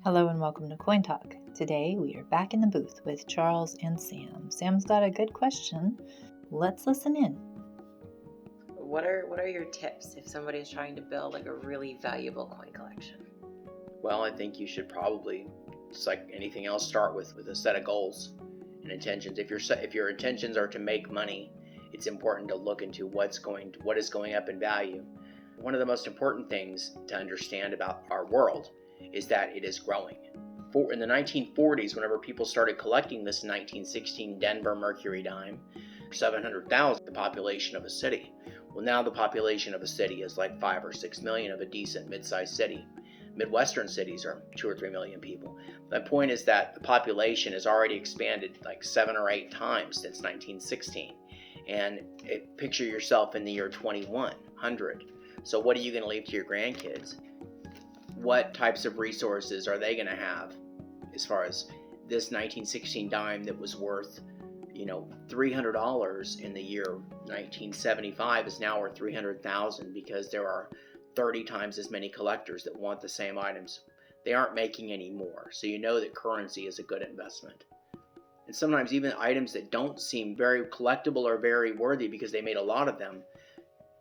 Hello and welcome to Cointalk. Today we are back in the booth with Charles and Sam. Sam's got a good question. Let's listen in. What are your tips if somebody is trying to build like a really valuable coin collection? Well, I think you should probably, just like anything else, start with a set of goals and intentions. If your intentions are to make money, it's important to look into what is going up in value. One of the most important things to understand about our world is that it is growing. In the 1940s, whenever people started collecting this 1916 Denver Mercury dime, 700,000 the population of a city. Well, now the population of a city is like 5 or 6 million of a decent mid-sized city. Midwestern cities are 2 or 3 million people. The point is that the population has already expanded like 7 or 8 times since 1916. And picture yourself in the year 2100. So what are you going to leave to your grandkids? What types of resources are they going to have as far as this 1916 dime that was worth, $300 in the year 1975 is now worth $300,000 because there are 30 times as many collectors that want the same items. They aren't making any more, so you know that currency is a good investment. And sometimes even items that don't seem very collectible or very worthy because they made a lot of them,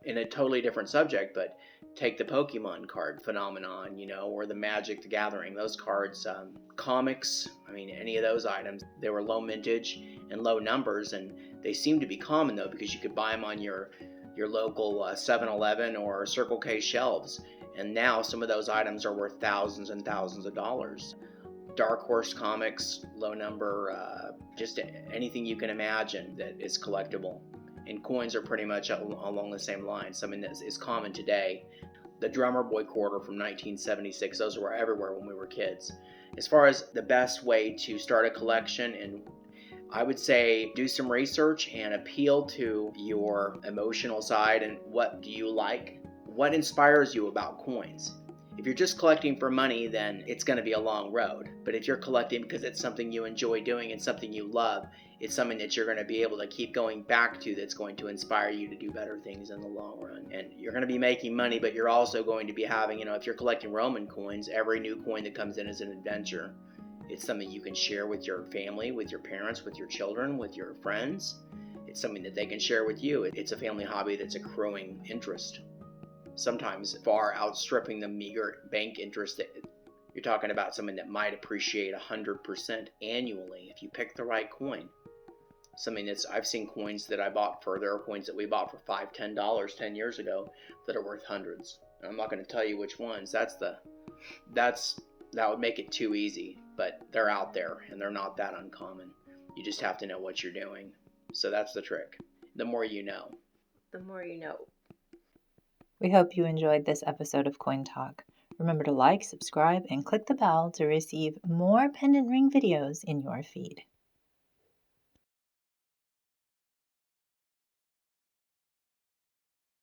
in a totally different subject, but take the Pokemon card phenomenon, or the Magic the Gathering, those cards, comics, any of those items, they were low mintage and low numbers, and they seem to be common though because you could buy them on your local 7-Eleven or Circle K shelves, and now some of those items are worth thousands and thousands of dollars. Dark Horse comics, low number, just anything you can imagine that is collectible. And coins are pretty much along the same line, something that is common today. The Drummer Boy quarter from 1976, those were everywhere when we were kids. As far as the best way to start a collection, and I would say do some research and appeal to your emotional side and what do you like? What inspires you about coins? If you're just collecting for money, then it's going to be a long road. But if you're collecting because it's something you enjoy doing and something you love, it's something that you're going to be able to keep going back to that's going to inspire you to do better things in the long run. And you're going to be making money, but you're also going to be having, if you're collecting Roman coins, every new coin that comes in is an adventure. It's something you can share with your family, with your parents, with your children, with your friends. It's something that they can share with you. It's a family hobby that's accruing interest. Sometimes far outstripping the meager bank interest that you're talking about, something that might appreciate 100% annually if you pick the right coin. I've seen coins that there are coins that we bought for $5, $10 10 years ago that are worth hundreds. And I'm not going to tell you which ones. That would make it too easy, but they're out there and they're not that uncommon. You just have to know what you're doing. So that's the trick. The more you know. The more you know. We hope you enjoyed this episode of Coin Talk. Remember to like, subscribe, and click the bell to receive more Pendant Ring videos in your feed.